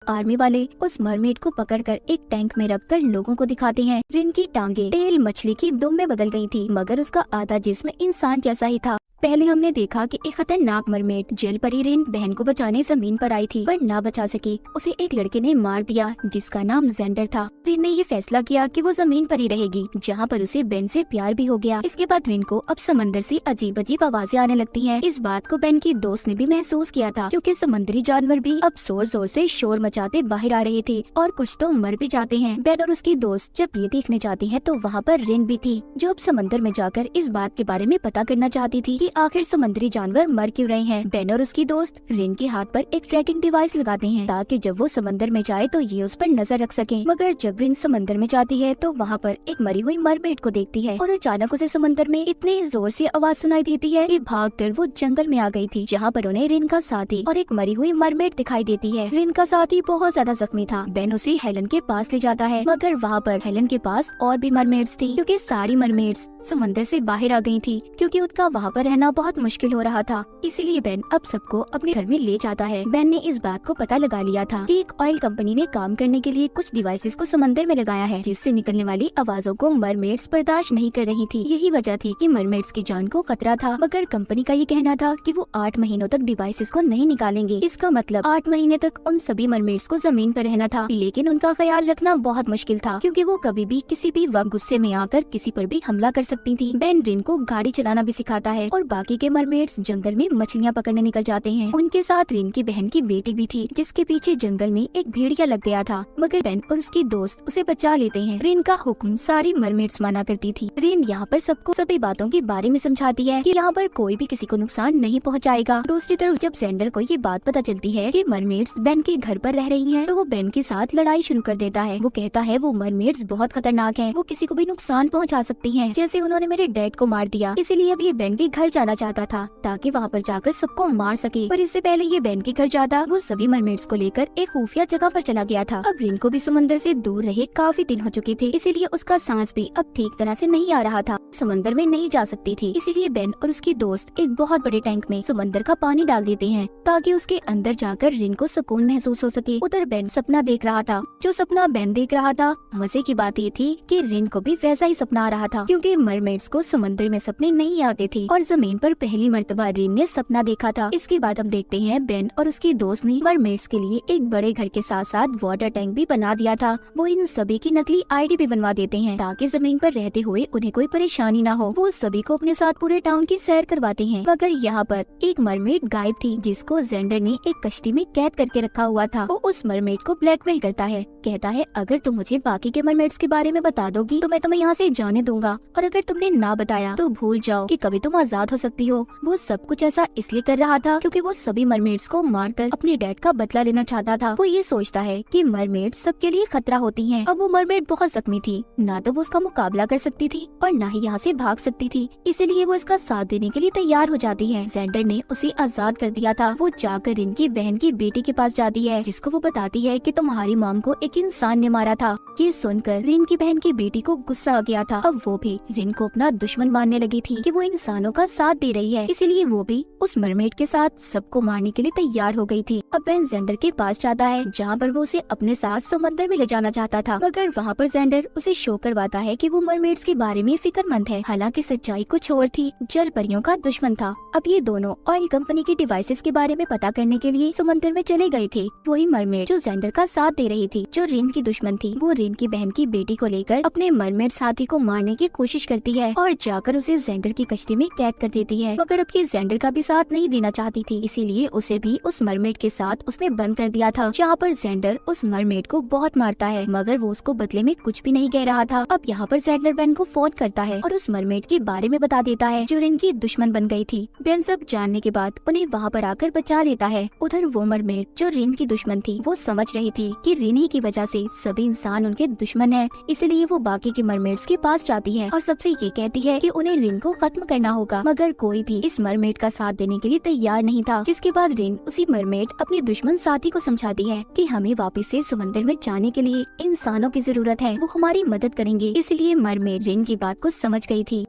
Army वाले उस mermaid को पकड़कर एक टैंक में रखकर लोगों को दिखाते हैं। रिन की टांगे टेल मछली की दुम में बदल गई थी, मगर उसका आधा जिस्म इंसान जैसा ही था। पहले हमने देखा कि एक खतरनाक मरमेड जल परी रिन बहन को बचाने जमीन पर आई थी, पर ना बचा सकी। उसे एक लड़के ने मार दिया जिसका नाम जेंडर था। रिन ने ये फैसला किया कि वो जमीन पर ही रहेगी, जहाँ पर उसे बेन से प्यार भी हो गया। इसके बाद रिन को अब समंदर से अजीब अजीब आवाजें आने लगती हैं। इस बात को बेन की दोस्त ने भी महसूस किया था, क्योंकि समुद्री जानवर भी अब जोर जोर से शोर मचाते बाहर आ रहे थे और कुछ तो मर भी जाते हैं। बेन और उसकी दोस्त जब ये देखने जाती है तो वहाँ पर रिन भी थी, जो अब समंदर में जाकर इस बात के बारे में पता करना चाहती थी कि आखिर समुद्री जानवर मर क्यों रहे हैं। बेन और उसकी दोस्त रिन के हाथ पर एक ट्रैकिंग डिवाइस लगाते हैं, ताकि जब वो समंदर में जाए तो ये उस पर नजर रख सके। मगर जब रिन समंदर में जाती है तो वहाँ पर एक मरी हुई मरमेड को देखती है और अचानक उसे समंदर में इतनी जोर से आवाज सुनाई देती है कि भागकर वो जंगल में आ गई थी, जहाँ पर उन्हें रिन का साथी और एक मरी हुई मरमेड दिखाई देती है। रिन का साथी बहुत ज्यादा जख्मी था। बेन उसे हेलन के पास ले जाता है, मगर वहाँ पर हेलन के पास और भी मरमेड्स थी, क्योंकि सारी मरमेड्स समंदर से बाहर आ गई थी, क्योंकि उनका वहाँ पर रहना बहुत मुश्किल हो रहा था। इसीलिए बेन अब सबको अपने घर में ले जाता है। बेन ने इस बात को पता लगा लिया था कि एक ऑयल कंपनी ने काम करने के लिए कुछ डिवाइसेस को समंदर में लगाया है, जिससे निकलने वाली आवाजों को मरमेड्स बर्दाश्त नहीं कर रही थी। यही वजह थी कि मरमेड्स की जान को खतरा था, मगर कंपनी का ये कहना था कि वो 8 महीनों तक डिवाइसेस को नहीं निकालेंगे। इसका मतलब 8 महीने तक उन सभी मरमेड्स को जमीन पर रहना था, लेकिन उनका ख्याल रखना बहुत मुश्किल था, क्योंकि वो कभी भी किसी भी वक्त गुस्से में आकर किसी पर भी हमला कर सकती थी। बेन रिन को गाड़ी चलाना भी सिखाता है और बाकी के मरमेड्स जंगल में मछलियाँ पकड़ने निकल जाते हैं। उनके साथ रिन की बहन की बेटी भी थी, जिसके पीछे जंगल में एक भेड़िया लग गया था, मगर बेन और उसकी दोस्त उसे बचा लेते हैं। रिन का हुक्म सारी मरमेड्स माना करती थी। रिन यहाँ पर सबको सभी बातों के बारे में समझाती है कि यहाँ पर कोई भी किसी को नुकसान नहीं पहुँचाएगा। दूसरी तरफ जब जेंडर को ये बात पता चलती है कि मरमेड्स बेन के घर पर रह रही हैं, तो वो बेन के साथ लड़ाई शुरू कर देता है। वो कहता है वो मरमेड्स बहुत खतरनाक हैं, वो किसी को भी नुकसान पहुँचा सकती हैं, जैसे उन्होंने मेरे डैड को मार दिया। इसीलिए अब ये बेन के घर जाना चाहता था, ताकि वहाँ पर जाकर सबको मार सके। पर इससे पहले ये बेन के घर जाता, वो सभी मरमेड्स को लेकर एक खुफिया जगह पर चला गया था। अब रिन को भी समंदर से दूर रहे काफी दिन हो चुके थे, इसीलिए उसका सांस भी अब ठीक तरह से नहीं आ रहा था। समंदर में नहीं जा सकती थी, इसीलिए बेन और उसकी दोस्त एक बहुत बड़े टैंक में समंदर का पानी डाल देते हैं, ताकि उसके अंदर जाकर रिन को सुकून महसूस हो सके। उधर बेन सपना देख रहा था। जो सपना बेन देख रहा था, मजे की बात ये थी कि रिन को भी वैसा ही सपना आ रहा था, क्योंकि मरमेड्स को समंदर में सपने नहीं आते थे और जमीन पर पहली मर्तबा रिन ने सपना देखा था। इसके बाद हम देखते हैं बेन और उसकी दोस्त ने मरमेड्स के लिए एक बड़े घर के साथ साथ वाटर टैंक भी बना दिया था। वो इन सभी की नकली आईडी भी बनवा देते हैं, ताकि जमीन पर रहते हुए उन्हें कोई परेशानी ना हो। वो सभी को अपने साथ पूरे टाउन की सैर करवाते हैं, मगर यहाँ पर एक मरमेड गायब थी, जिसको जेंडर ने एक कश्ती में कैद करके रखा हुआ था। वो उस मरमेड को ब्लैकमेल करता है, कहता है अगर तुम मुझे बाकी के मरमेड्स के बारे में बता दोगी तो मैं तुम्हें यहाँ से जाने दूंगा, और अगर तुमने ना बताया तो भूल जाओ कि कभी तुम आजाद हो सकती हो। वो सब कुछ ऐसा इसलिए कर रहा था क्योंकि वो सभी मरमेड्स को मारकर अपने डैड का बदला लेना चाहता था। वो ये सोचता है कि मरमेड सबके लिए खतरा होती हैं। अब वो मरमेड बहुत जख्मी थी, ना तो वो उसका मुकाबला कर सकती थी और ना ही यहाँ से भाग सकती थी, इसीलिए वो इसका साथ देने के लिए तैयार हो जाती है। जेंडर ने उसे आजाद कर दिया था। वो जाकर इनकी बहन की बेटी के पास जाती है, जिसको वो बताती है कि तुम्हारी मॉम को एक इंसान ने मारा था। ये सुनकर रिन की बहन की बेटी को गुस्सा आ गया था। अब वो भी रिन को अपना दुश्मन मानने लगी थी कि वो इंसानों का साथ दे रही है, इसीलिए वो भी उस मरमेड के साथ सबको मारने के लिए तैयार हो गई थी। अब बेन जेंडर के पास जाता है, जहाँ पर वो उसे अपने साथ समंदर में ले जाना चाहता था, मगर वहाँ पर जेंडर उसे शो करवाता है कि वो मरमेड्स के बारे में फिक्रमंद है। हालांकि सच्चाई कुछ और थी, जल परियों का दुश्मन था। अब ये दोनों ऑयल कंपनी के डिवाइसेस के बारे में पता करने के लिए समंदर में चले गए थे। वही मरमेड जो जेंडर का साथ दे रही थी, जो रिन की दुश्मन थी, वो रिन की बहन की बेटी को लेकर अपने मरमेड साथी को मारने की कोशिश करती है और जाकर उसे जेंडर की कश्ती में कैद कर देती है। मगर अब ये जेंडर का भी साथ नहीं देना चाहती थी, इसीलिए उसे भी उस मरमेड के साथ उसने बंद कर दिया था, जहाँ पर जेंडर उस मरमेड को बहुत मारता है, मगर वो उसको बदले में कुछ भी नहीं कह रहा था। अब यहाँ पर जेंडर बेन को फोन करता है और उस मरमेड के बारे में बता देता है, जो रिन की दुश्मन बन गई थी। बेन सब जानने के बाद उन्हें वहाँ पर आकर बचा लेता है। उधर वो मरमेड जो रिन की दुश्मन थी, वो समझ रही थी कि रिन ही की वजह से सभी इंसान उनके दुश्मन है, इसलिए वो बाकी के मरमेड्स के पास जाती है और सबसे ये कहती है कि उन्हें रिन को खत्म करना होगा, मगर कोई भी इस मरमेड का साथ देने के लिए तैयार नहीं था। जिसके बाद रिन उसी मरमेड अपनी दुश्मन साथी को समझाती है कि हमें वापस से समंदर में जाने के लिए इंसानों की जरूरत है, वो हमारी मदद करेंगे। इसलिए मरमेड रिन की बात को समझ गई थी।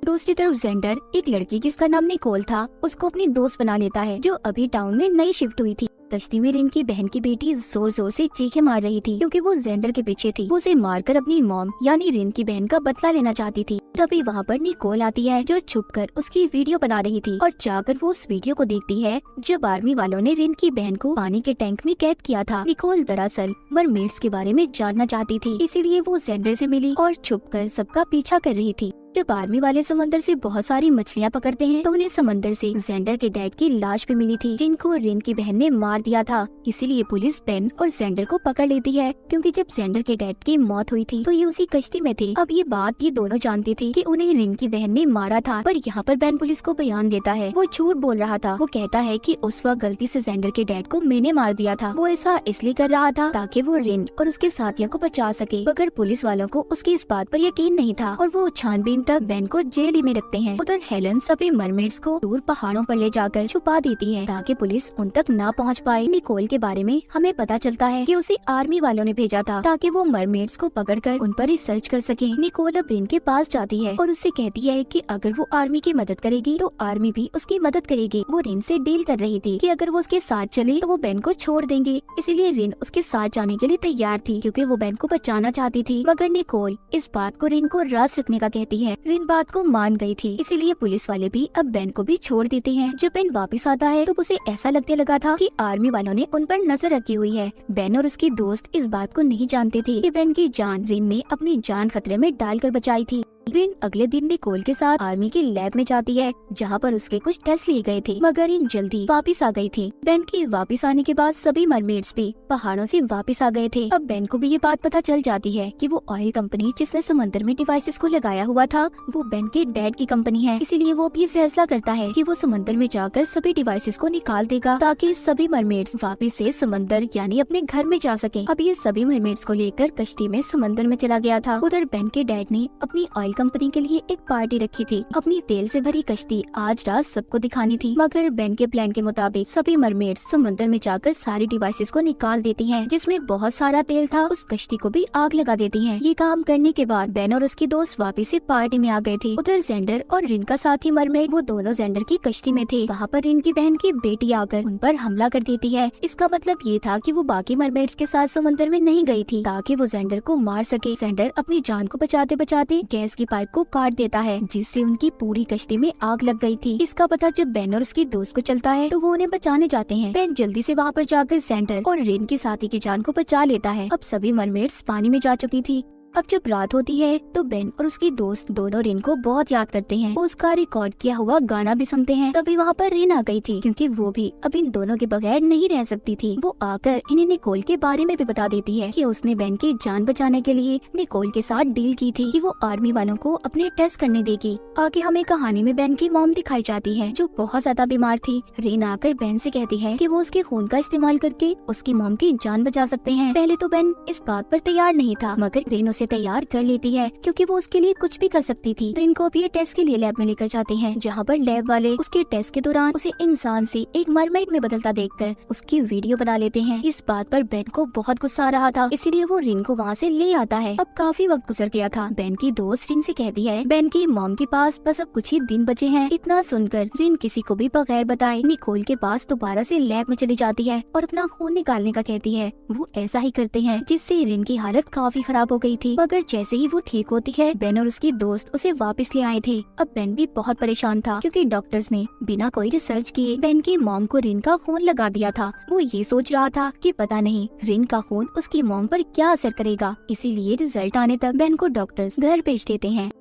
दूसरी तरफ जेंडर एक लड़की जिसका नाम निकोल था, उसको अपनी दोस्त बना लेता है, जो अभी टाउन में नई शिफ्ट हुई थी। कश्ती में रिन की बहन की बेटी जोर जोर से चीखें मार रही थी क्योंकि वो जेंडर के पीछे थी। वो उसे मारकर अपनी मॉम यानी रिन की बहन का बदला लेना चाहती थी। तभी वहाँ पर निकोल आती है जो छुपकर उसकी वीडियो बना रही थी और जाकर वो उस वीडियो को देखती है जब आर्मी वालों ने रिन की बहन को पानी के टैंक में कैद किया था। निकोल दरअसल मरमेड्स के बारे में जानना चाहती थी, इसीलिए वो जेंडर से मिली और छुपकर सबका पीछा कर रही थी। जब आर्मी वाले समंदर से बहुत सारी मछलियाँ पकड़ते हैं तो उन्हें समंदर से जेंडर के डैड की लाश भी मिली थी जिनको रिन की बहन ने मार दिया था। इसीलिए पुलिस बेन और जेंडर को पकड़ लेती है क्योंकि जब जेंडर के डैड की मौत हुई थी तो ये उसी कश्ती में थे। अब ये बात ये दोनों जानती थी कि उन्हें रिन की बहन ने मारा था, पर यहाँ पर बेन पुलिस को बयान देता है वो झूठ बोल रहा था। वो कहता है कि उस वक्त गलती से जेंडर के डैड को मैंने मार दिया था। वो ऐसा इसलिए कर रहा था ताकि वो रिन और उसके साथियों को बचा सके, मगर पुलिस वालों को उसकी इस बात पर यकीन नहीं था और वो छानबीन तक बेन को जेल में रखते हैं। उधर हेलन सभी मरमेड्स को दूर पहाड़ों पर ले जाकर छुपा देती है ताकि पुलिस उन तक ना पहुंच पाए। निकोल के बारे में हमें पता चलता है कि उसे आर्मी वालों ने भेजा था ताकि वो मरमेड्स को पकड़कर उन पर रिसर्च कर सके। निकोल अब रिन के पास जाती है और उससे कहती है कि अगर वो आर्मी की मदद करेगी तो आर्मी भी उसकी मदद करेगी। वो रिन से डील कर रही थी कि अगर वो उसके साथ चले तो वो बेन को छोड़ देंगे, इसीलिए रिन उसके साथ जाने के लिए तैयार थी क्योंकि वो बेन को बचाना चाहती थी। मगर निकोल इस बात को रिन को राज रखने का कहती है। रिन बात को मान गई थी, इसीलिए पुलिस वाले भी अब बेन को भी छोड़ देते हैं। जब बेन वापस आता है तो उसे ऐसा लगने लगा था कि आर्मी वालों ने उन पर नजर रखी हुई है। बेन और उसकी दोस्त इस बात को नहीं जानते थे कि बेन की जान रिन ने अपनी जान खतरे में डालकर बचाई थी। रिन अगले दिन निकोल के साथ आर्मी की लैब में जाती है जहाँ पर उसके कुछ टेस्ट लिए गए थे, मगर रिन जल्दी वापस आ गई थी। बेन के वापस आने के बाद सभी मरमेड्स भी पहाड़ों से वापस आ गए थे। अब बेन को भी ये बात पता चल जाती है कि वो ऑयल कंपनी जिसने समंदर में डिवाइसेस को लगाया हुआ था वो बेन के डैड की कंपनी है। इसीलिए वो भी फैसला करता है कि वो समंदर में जाकर सभी डिवाइसेस को निकाल देगा ताकि सभी मरमेड्स वापस से समंदर यानी अपने घर में जा सके। अब ये सभी मरमेड्स को लेकर कश्ती में समंदर में चला गया था। उधर बेन के डैड ने अपनी ऑयल कंपनी के लिए एक पार्टी रखी थी। अपनी तेल से भरी कश्ती आज रात सबको दिखानी थी, मगर बेन के प्लान के मुताबिक सभी मरमेड्स समंदर में जाकर सारी डिवाइसेस को निकाल देती हैं जिसमें बहुत सारा तेल था। उस कश्ती को भी आग लगा देती हैं। ये काम करने के बाद बेन और उसकी दोस्त वापस से पार्टी में आ गए थे। उधर जेंडर और रिन का साथी मरमेड वो दोनों जेंडर की कश्ती में थे। वहाँ पर रिन की बहन की बेटी आकर उन पर हमला कर देती है। इसका मतलब ये था कि वो बाकी मरमेड्स के साथ समंदर में नहीं गई थी ताकि वो जेंडर को मार सके। जेंडर अपनी जान को बचाते बचाते गैस की पाइप को काट देता है जिससे उनकी पूरी कश्ती में आग लग गई थी। इसका पता जब बेन और उसकी दोस्त को चलता है तो वो उन्हें बचाने जाते हैं। बेन जल्दी से वहाँ पर जाकर जेंडर और रिन की साथी की जान को बचा लेता है। अब सभी मरमेड्स पानी में जा चुकी थी। अब जब रात होती है तो बेन और उसकी दोस्त दोनों रिन को बहुत याद करते हैं। वो उसका रिकॉर्ड किया हुआ गाना भी सुनते हैं। तभी वहाँ पर रिन आ गई थी क्योंकि वो भी अब इन दोनों के बगैर नहीं रह सकती थी। वो आकर इन्हें निकोल के बारे में भी बता देती है कि उसने बेन की जान बचाने के लिए निकोल के साथ डील की थी कि वो आर्मी वालों को अपने टेस्ट करने देगी। आगे हमें कहानी में बेन की मॉम दिखाई जाती है जो बहुत ज्यादा बीमार थी। रिन आकर बेन से कहती है कि वो उसके खून का इस्तेमाल करके उसकी मॉम की जान बचा सकते हैं। पहले तो बेन इस बात पर तैयार नहीं था, मगर रिन उसे तैयार कर लेती है क्योंकि वो उसके लिए कुछ भी कर सकती थी। रिन को भी टेस्ट के लिए लैब में लेकर जाते हैं जहाँ पर लैब वाले उसके टेस्ट के दौरान उसे इंसान से एक मरमेड में बदलता देखकर उसकी वीडियो बना लेते हैं। इस बात पर बेन को बहुत गुस्सा आ रहा था, इसीलिए वो रिन को वहाँ से ले आता है। अब काफी वक्त गुजर गया था। बेन की दोस्त रिन से कहती है बेन की मॉम के पास बस अब कुछ ही दिन बचे हैं। इतना सुनकर रिन किसी को भी बगैर बताए निकोल के पास दोबारा से लैब में चली जाती है और अपना खून निकालने का कहती है। वो ऐसा ही करते हैं जिससे रिन की हालत काफी खराब हो गई थी, मगर जैसे ही वो ठीक होती है बेन और उसकी दोस्त उसे वापस ले आए थे। अब बेन भी बहुत परेशान था क्योंकि डॉक्टर्स ने बिना कोई रिसर्च किए बेन की मॉम को रिन का खून लगा दिया था। वो ये सोच रहा था कि पता नहीं रिन का खून उसकी मॉम पर क्या असर करेगा, इसीलिए रिजल्ट आने तक बेन को डॉक्टर्स घर भेज देते हैं।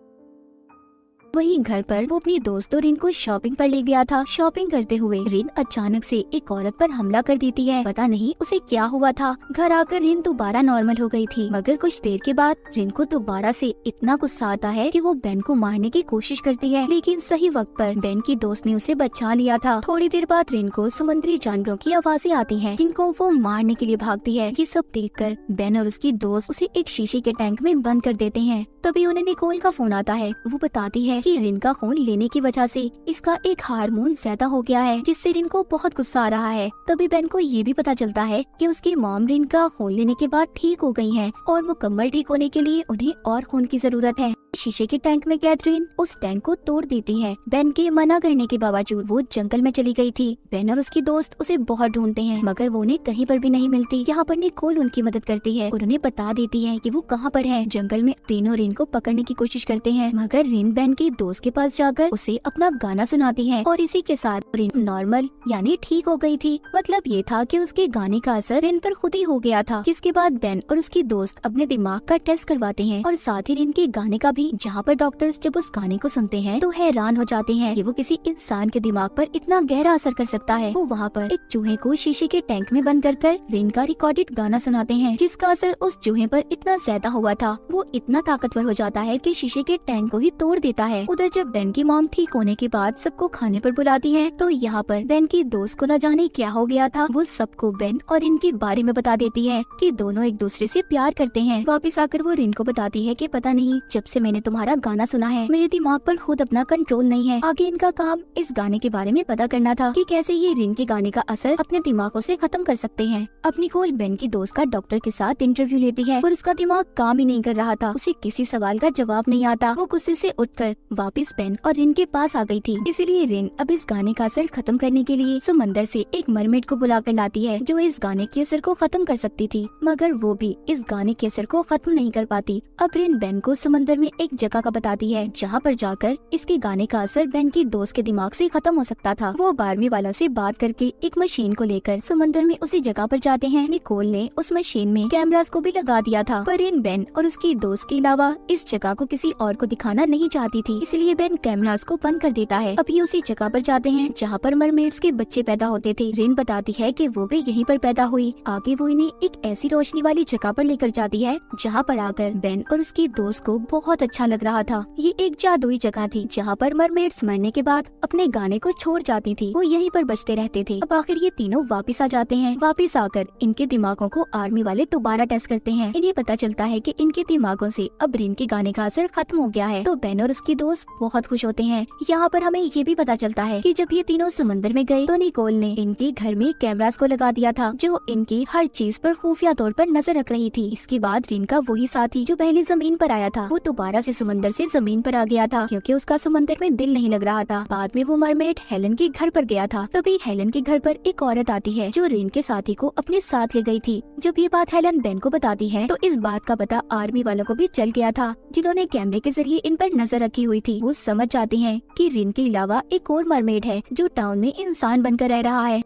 वहीं घर पर वो अपनी दोस्तों रिन को शॉपिंग पर ले गया था। शॉपिंग करते हुए रिन अचानक से एक औरत पर हमला कर देती है। पता नहीं उसे क्या हुआ था। घर आकर रिन दोबारा नॉर्मल हो गई थी, मगर कुछ देर के बाद रिन को दोबारा से इतना गुस्सा आता है कि वो बेन को मारने की कोशिश करती है, लेकिन सही वक्त पर बेन की दोस्त ने उसे बचा लिया था। थोड़ी देर बाद रिन को समुद्री जानवरों की आवाजें आती है जिनको वो मारने के लिए भागती है। ये सब देखकर बेन और उसकी दोस्त उसे एक शीशे के टैंक में बंद कर देते हैं। तभी उन्हें निकोल का फोन आता है। वो बताती है कि रिन का खून लेने की वजह से इसका एक हार्मोन ज्यादा हो गया है जिससे रिन को बहुत गुस्सा आ रहा है। तभी बेन को ये भी पता चलता है कि उसकी मॉम रिन का खून लेने के बाद ठीक हो गई हैं और मुकम्मल ठीक होने के लिए उन्हें और खून की जरूरत है। शीशे के टैंक में कैद रिन उस टैंक को तोड़ देती है। बेन के मना करने के बावजूद वो जंगल में चली गई थी। बेन और उसकी दोस्त उसे बहुत ढूंढते हैं मगर वो उन्हें कहीं पर भी नहीं मिलती। यहाँ पर निकोल उनकी मदद करती है और उन्हें बता देती है कि वो कहाँ पर है। जंगल में तीनों रिन को पकड़ने की कोशिश करते हैं मगर रिन बेन की दोस्त के पास जाकर उसे अपना गाना सुनाती है और इसी के साथ रिन नॉर्मल यानी ठीक हो गई थी। मतलब ये था कि उसके गाने का असर रिन पर खुद ही हो गया था। जिसके बाद बेन और उसकी दोस्त अपने दिमाग का टेस्ट करवाते हैं और साथ ही रिन के गाने का भी। जहाँ पर डॉक्टर्स जब उस गाने को सुनते हैं तो हैरान हो जाते हैं कि वो किसी इंसान के दिमाग पर इतना गहरा असर कर सकता है। वो वहाँ पर एक चूहे को शीशे के टैंक में बंद कर रिन का रिकॉर्डेड गाना सुनाते हैं जिसका असर उस चूहे पर इतना ज्यादा हुआ था वो इतना ताकतवर हो जाता है कि शीशे के टैंक को ही तोड़ देता है। उधर जब बेन की मॉम ठीक होने के बाद सबको खाने पर बुलाती है तो यहाँ पर बेन की दोस्त को न जाने क्या हो गया था। वो सबको बेन और इनके बारे में बता देती है कि दोनों एक दूसरे से प्यार करते हैं। वापस आकर वो रिन को बताती है कि पता नहीं जब से मैंने तुम्हारा गाना सुना है मेरे दिमाग पर खुद अपना कंट्रोल नहीं है। आगे इनका काम इस गाने के बारे में पता करना था कि कैसे ये रिन के गाने का असर अपने दिमागों से खत्म कर सकते हैं। अब निकोल बेन की दोस्त का डॉक्टर के साथ इंटरव्यू लेती है पर उसका दिमाग काम ही नहीं कर रहा था। उसे किसी सवाल का जवाब नहीं आता। वो गुस्से से उठकर वापस बेन और रिन के पास आ गई थी। इसीलिए रिन अब इस गाने का असर खत्म करने के लिए समंदर से एक मरमेड को बुला कर लाती है जो इस गाने के असर को खत्म कर सकती थी मगर वो भी इस गाने के असर को खत्म नहीं कर पाती। अब रिन बेन को समंदर में एक जगह का बताती है जहाँ पर जाकर इसके गाने का असर बेन की दोस्त के दिमाग से खत्म हो सकता था। वो आर्मी वालों से बात करके एक मशीन को लेकर समंदर में उसी जगह पर जाते हैं। निकोल ने उस मशीन में कैमरास को भी लगा दिया था पर इन बेन और उसकी दोस्त के अलावा इस जगह को किसी और को दिखाना नहीं चाहती थी इसलिए बेन कैमरास को बंद कर देता है। अभी उसी जगह पर जाते हैं जहाँ पर मरमेड्स के बच्चे पैदा होते थे। रिन बताती है कि वो भी यहीं पर पैदा हुई। आगे वो इन्हें एक ऐसी रोशनी वाली जगह पर लेकर जाती है जहाँ पर आकर बेन और उसकी दोस्त को बहुत अच्छा लग रहा था। ये एक जादुई जगह थी जहाँ पर मरमेड्स मरने के बाद अपने गाने को छोड़ जाती थी। वो यहीं पर बचते रहते थे। अब आखिर ये तीनों वापस आ जाते हैं। वापस आकर इनके दिमागों को आर्मी वाले दोबारा टेस्ट करते हैं। इन्हें पता चलता है कि इनके दिमागों से अब रिन के गाने का असर खत्म हो गया है। तो बेन और उसकी दोस्त बहुत खुश होते हैं। यहाँ पर हमें ये भी पता चलता है कि जब ये तीनों समंदर में गए तो निकोल ने इनके घर में कैमरास को लगा दिया था जो इनकी हर चीज पर खुफिया तौर पर नजर रख रही थी। इसके बाद रिन का वही साथी जो पहले जमीन पर आया था वो दोबारा से समंदर से जमीन पर आ गया था क्योंकि उसका समंदर में दिल नहीं लग रहा था। बाद में वो मरमेड हेलन के घर पर गया था। तभी हेलन के घर पर एक औरत आती है जो रिन के साथी को अपने साथ ले गई थी। जब ये बात हेलन बेन को बताती है तो इस बात का पता आर्मी वालों को भी चल गया था जिन्होंने कैमरे के जरिए इन पर नजर रखी हुई थी। वो समझ जाते हैं कि रिन के अलावा एक और मरमेड है जो टाउन में इंसान बनकर रह रहा है।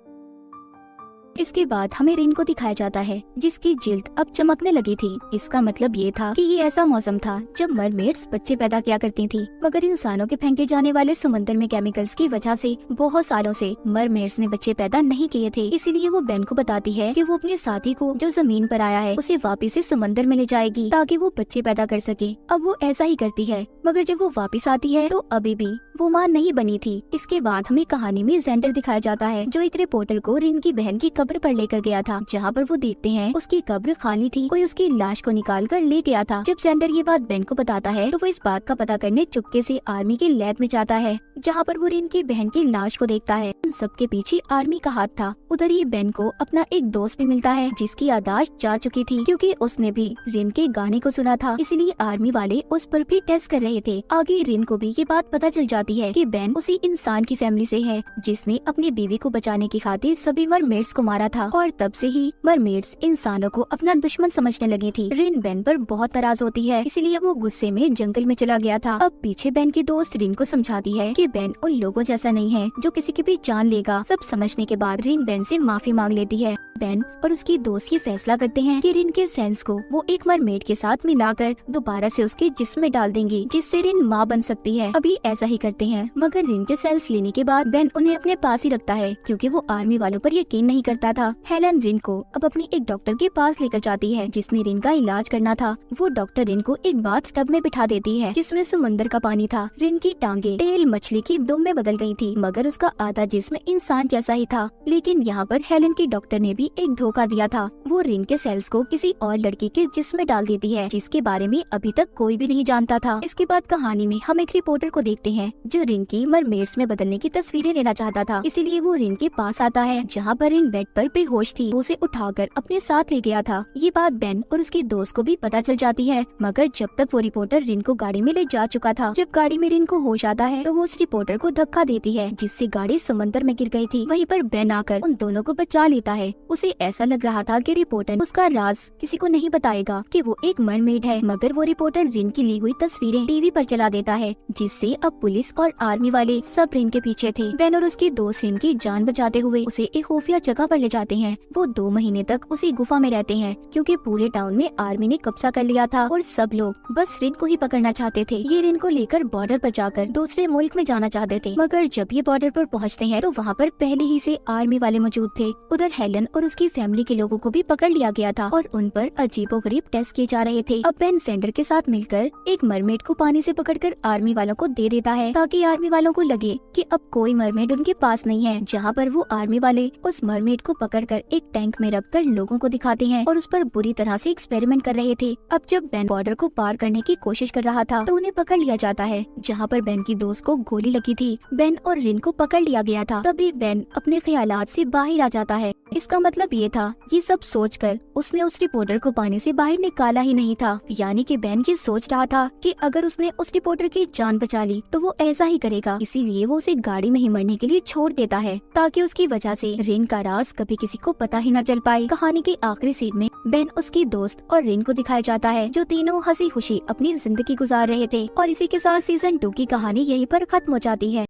इसके बाद हमें रिन को दिखाया जाता है जिसकी जिल्द अब चमकने लगी थी। इसका मतलब ये था कि ये ऐसा मौसम था जब मरमेड्स बच्चे पैदा किया करती थी मगर इंसानों के फेंके जाने वाले समंदर में केमिकल्स की वजह से बहुत सालों से मरमेड्स ने बच्चे पैदा नहीं किए थे। इसीलिए वो बेन को बताती है कि वो अपने साथी को जो जमीन पर आया है उसे वापिस से समंदर में ले जाएगी ताकि वो बच्चे पैदा कर सके। अब वो ऐसा ही करती है मगर जब वो वापिस आती है तो अभी भी वो मां नहीं बनी थी। इसके बाद हमें कहानी में जेंडर दिखाया जाता है जो एक रिपोर्टर को रिन की बहन की कब्र पर लेकर गया था जहाँ पर वो देखते हैं उसकी कब्र खाली थी। कोई उसकी लाश को निकाल कर ले गया था। जब जेंडर ये बात बेन को बताता है तो वो इस बात का पता करने चुपके से आर्मी के लैब में जाता है जहाँ पर वो रिन की बहन की लाश को देखता है। इन सबके पीछे आर्मी का हाथ था। उधर ही बेन को अपना एक दोस्त भी मिलता है जिसकी याददाश्त जा चुकी थी क्योंकि उसने भी रिन के गाने को सुना था। इसीलिए आर्मी वाले उस पर भी टेस्ट कर रहे थे। आगे रिन को भी ये बात पता चल जाती है कि बेन उसी इंसान की फैमिली से है जिसने अपनी बीवी को बचाने की खातिर सभी मरमेड्स को मारा था और तब से ही मरमेड्स इंसानों को अपना दुश्मन समझने लगी थी। रिन बेन पर बहुत नाराज होती है इसीलिए वो गुस्से में जंगल में चला गया था। अब पीछे बेन की दोस्त रिन को समझाती है कि बेन उन लोगों जैसा नहीं है जो किसी की भी जान लेगा। सब समझने के बाद रिन बेन से माफी मांग लेती है। बेन और उसकी दोस्त ये फैसला करते हैं कि रिन के सेल्स को वो एक मरमेड के साथ मिलाकर दोबारा से उसके जिस्म में डाल देंगी जिससे रिन माँ बन सकती है। अभी ऐसा ही करते हैं मगर रिन के सेल्स लेने के बाद बेन उन्हें अपने पास ही रखता है क्योंकि वो आर्मी वालों पर यकीन नहीं करता था। हेलन रिन को अब अपने एक डॉक्टर के पास लेकर जाती है जिसने रिन का इलाज करना था। वो डॉक्टर रिन को एक बाथ टब में बिठा देती है जिसमें समंदर का पानी था। रिन की टांगे टेल मछली की दुम में बदल गई थी मगर उसका आधा जिस्म इंसान जैसा ही था। लेकिन यहाँ पर हेलन की डॉक्टर ने भी भी एक धोखा दिया था। वो रिन के सेल्स को किसी और लड़की के जिस्म में डाल देती है, जिसके बारे में अभी तक कोई भी नहीं जानता था। इसके बाद कहानी में हम एक रिपोर्टर को देखते हैं जो रिन की मरमेड्स में बदलने की तस्वीरें लेना चाहता था। इसीलिए वो रिन के पास आता है, जहाँ पर रिन बेड पर बेहोश थी। वो उसे उठाकर अपने साथ ले गया था। ये बात बेन और उसके दोस्त को भी पता चल जाती है, मगर जब तक वो रिपोर्टर रिन को गाड़ी में ले जा चुका था। जब गाड़ी में रिन को होश आता है तो वो उस रिपोर्टर को धक्का देती है, जिससे गाड़ी समंदर में गिर गई थी। वहीं पर बेन आकर उन दोनों को बचा लेता है। उसे ऐसा लग रहा था कि रिपोर्टर उसका राज किसी को नहीं बताएगा कि वो एक मरमेड है, मगर वो रिपोर्टर रिन की ली हुई तस्वीरें टीवी पर चला देता है, जिससे अब पुलिस और आर्मी वाले सब रिन के पीछे थे। बेन और उसके दोस्त रिन की जान बचाते हुए उसे एक खुफिया जगह पर ले जाते हैं। वो 2 महीने तक उसी गुफा में रहते हैं, क्योंकि पूरे टाउन में आर्मी ने कब्जा कर लिया था और सब लोग बस रिन को ही पकड़ना चाहते थे। ये रिन को लेकर बॉर्डर पर जाकर दूसरे मुल्क में जाना चाहते थे, मगर जब ये बॉर्डर पर पहुँचते हैं तो वहाँ पर पहले ही से आर्मी वाले मौजूद थे। उधर हेलन और उसकी फैमिली के लोगों को भी पकड़ लिया गया था और उन पर अजीबोगरीब टेस्ट किए जा रहे थे। अब बेन सेंडर के साथ मिलकर एक मरमेड को पानी से पकड़कर आर्मी वालों को दे देता है, ताकि आर्मी वालों को लगे कि अब कोई मरमेड उनके पास नहीं है। जहाँ पर वो आर्मी वाले उस मरमेड को पकड़कर एक टैंक में रखकर लोगों को दिखाते हैं और उस पर बुरी तरह से एक्सपेरिमेंट कर रहे थे। अब जब बेन बॉर्डर को पार करने की कोशिश कर रहा था तो उन्हें पकड़ लिया जाता है, जहाँ पर बेन की दोस्त को गोली लगी थी। बेन और रिन को पकड़ लिया गया था। तभी बेन अपने ख्यालात से बाहर आ जाता है। इसका मतलब ये था, ये सब सोचकर उसने उस रिपोर्टर को पानी से बाहर निकाला ही नहीं था। यानी कि बेन ये सोच रहा था कि अगर उसने उस रिपोर्टर की जान बचा ली तो वो ऐसा ही करेगा। इसीलिए वो उसे गाड़ी में ही मरने के लिए छोड़ देता है, ताकि उसकी वजह से रिन का राज कभी किसी को पता ही न चल पाए। कहानी के आखिरी सीन में बेन, उसकी दोस्त और रिन को दिखाया जाता है, जो तीनों हंसी खुशी अपनी जिंदगी गुजार रहे थे। और इसी के साथ सीजन 2 की कहानी यहीं पर खत्म हो जाती है।